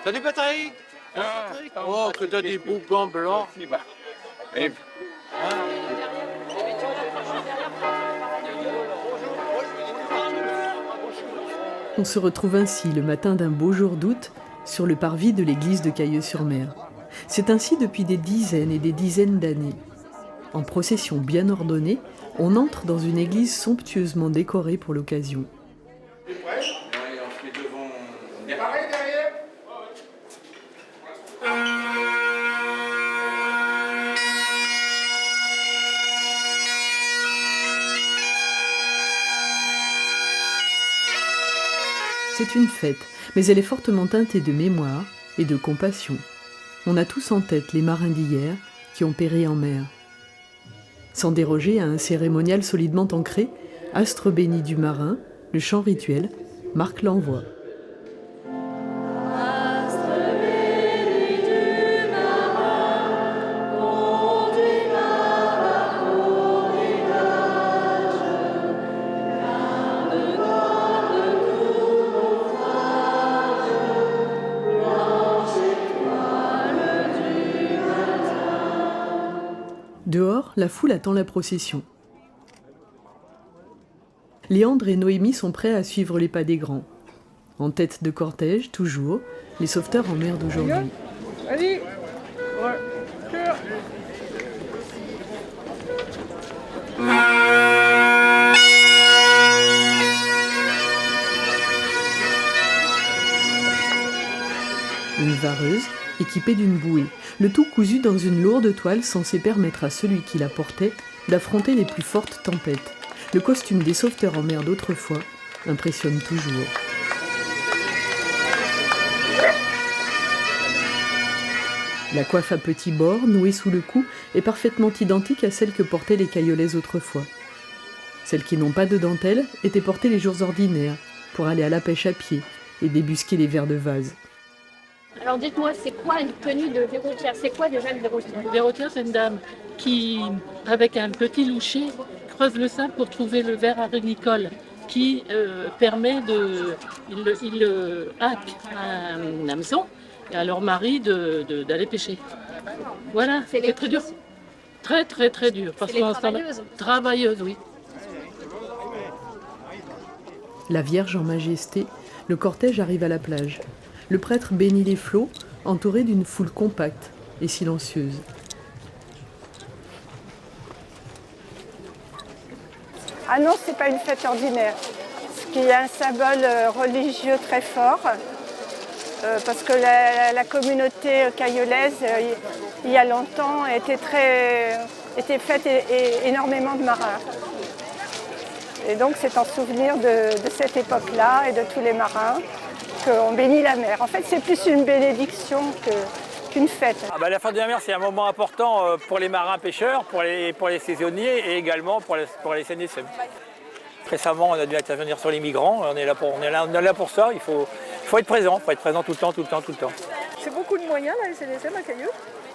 T'as du Patrick? Oh, que t'as des beaux gants blancs. On se retrouve ainsi le matin d'un beau jour d'août sur le parvis de l'église de Cailleux-sur-Mer. C'est ainsi depuis des dizaines et des dizaines d'années. En procession bien ordonnée, on entre dans une église somptueusement décorée pour l'occasion. C'est une fête, mais elle est fortement teintée de mémoire et de compassion. On a tous en tête les marins d'hier qui ont péri en mer. Sans déroger à un cérémonial solidement ancré, Astre béni du marin, le chant rituel, marque l'envoi. Dehors, la foule attend la procession. Léandre et Noémie sont prêts à suivre les pas des grands. En tête de cortège, toujours, les sauveteurs en mer d'aujourd'hui. Allez, Une vareuse, équipée d'une bouée, le tout cousu dans une lourde toile censée permettre à celui qui la portait d'affronter les plus fortes tempêtes. Le costume des sauveteurs en mer d'autrefois impressionne toujours. La coiffe à petits bords, nouée sous le cou, est parfaitement identique à celle que portaient les Caillolais autrefois. Celles qui n'ont pas de dentelle étaient portées les jours ordinaires, pour aller à la pêche à pied et débusquer les vers de vase. Alors dites-moi, c'est quoi une tenue de verroutière? C'est quoi déjà une verroutière? Une verroutière, c'est une dame qui, avec un petit loucher, creuse le sable pour trouver le ver agricole qui permet de... Il hack un hameçon et à leur mari d'aller pêcher. Voilà, c'est très dur. Très très très dur. C'est les travailleuses. Travailleuses, oui. La Vierge en majesté, le cortège arrive à la plage. Le prêtre bénit les flots, entouré d'une foule compacte et silencieuse. Ah non, c'est pas une fête ordinaire. Il y a un symbole religieux très fort, parce que la communauté caillolaise, il y a longtemps, était faite énormément de marins. Et donc c'est en souvenir de cette époque-là et de tous les marins qu'on bénit la mer. En fait, c'est plus une bénédiction qu'une fête. La fête de la mer, c'est un moment important pour les marins pêcheurs, pour les saisonniers et également pour les CNSM. Récemment, on a dû intervenir sur les migrants. On est là pour ça. Il faut être présent. Il faut être présent tout le temps. C'est beaucoup de moyens, là, les CNSM à Cailleux?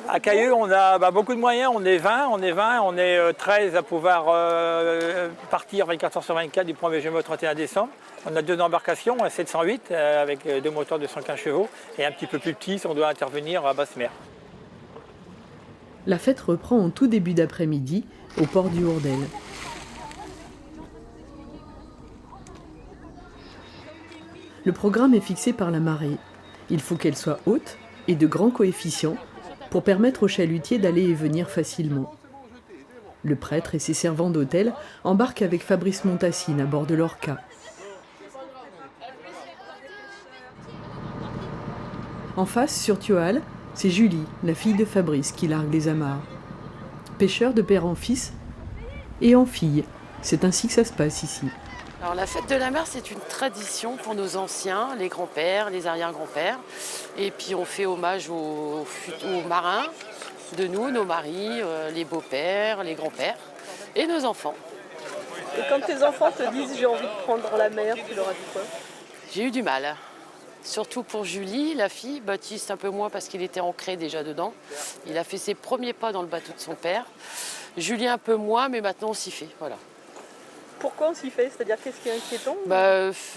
À Cailleux, on a beaucoup de moyens. On est 20, on est 13 à pouvoir partir 24 heures sur 24 du 1er juillet au 31 décembre. On a 2 embarcations, un 708 avec 2 moteurs de 115 chevaux et un petit peu plus petit si on doit intervenir à basse mer. La fête reprend en tout début d'après-midi au port du Hourdel. Le programme est fixé par la marée. Il faut qu'elle soit haute et de grands coefficients pour permettre aux chalutiers d'aller et venir facilement. Le prêtre et ses servants d'hôtel embarquent avec Fabrice Montassine à bord de l'Orca. En face, sur Thioal, c'est Julie, la fille de Fabrice, qui largue les amarres. Pêcheur de père en fils et en fille, c'est ainsi que ça se passe ici. Alors la fête de la mer, c'est une tradition pour nos anciens, les grands-pères, les arrière-grands-pères. Et puis on fait hommage aux marins de nous, nos maris, les beaux-pères, les grands-pères et nos enfants. Et quand tes enfants te disent « j'ai envie de prendre la mer », tu leur as dit quoi? J'ai eu du mal. Surtout pour Julie, la fille, Baptiste un peu moins parce qu'il était ancré déjà dedans. Il a fait ses premiers pas dans le bateau de son père. Julie un peu moins, mais maintenant on s'y fait, voilà. Pourquoi on s'y fait? C'est-à-dire qu'est-ce qui est inquiétant?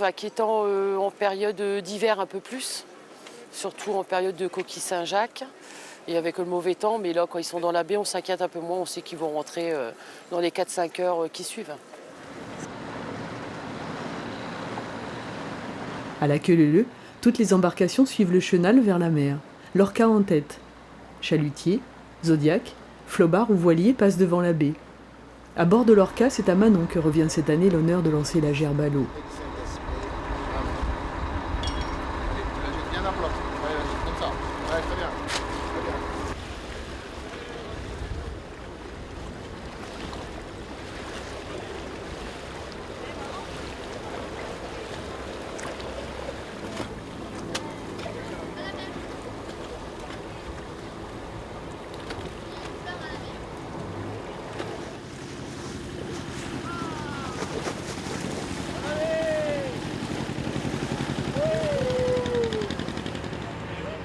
Inquiétant en période d'hiver un peu plus. surtout en période de coquille Saint-Jacques et avec le mauvais temps. Mais là, quand ils sont dans la baie, on s'inquiète un peu moins, on sait qu'ils vont rentrer dans les 4-5 heures qui suivent. À la queue-leu-leu, toutes les embarcations suivent le chenal vers la mer, l'orca en tête. Chalutiers, Zodiac, flobards ou voiliers passent devant la baie. À bord de l'orca, c'est à Manon que revient cette année l'honneur de lancer la gerbe à l'eau.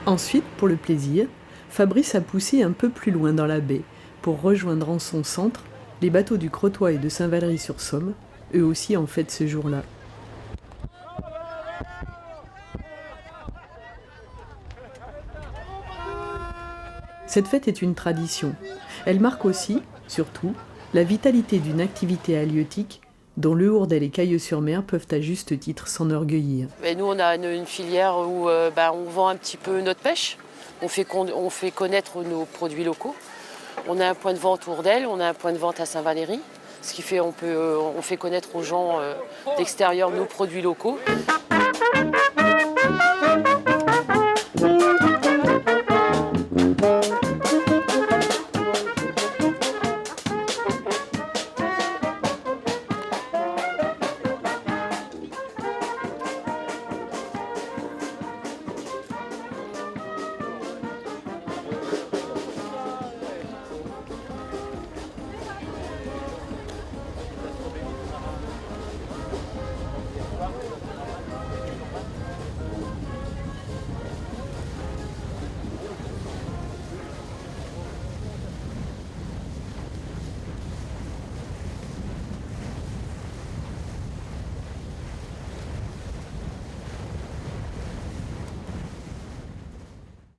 Ensuite, pour le plaisir, Fabrice a poussé un peu plus loin dans la baie pour rejoindre en son centre les bateaux du Crotoy et de Saint-Valery-sur-Somme, eux aussi en fête ce jour-là. Cette fête est une tradition. Elle marque aussi, surtout, la vitalité d'une activité halieutique dont Le Hourdel et Cailleux-sur-Mer peuvent à juste titre s'enorgueillir. Et nous, on a une filière où on vend un petit peu notre pêche, on fait connaître nos produits locaux. On a un point de vente Hourdel, on a un point de vente à Saint-Valery, ce qui fait on fait connaître aux gens d'extérieur nos produits locaux.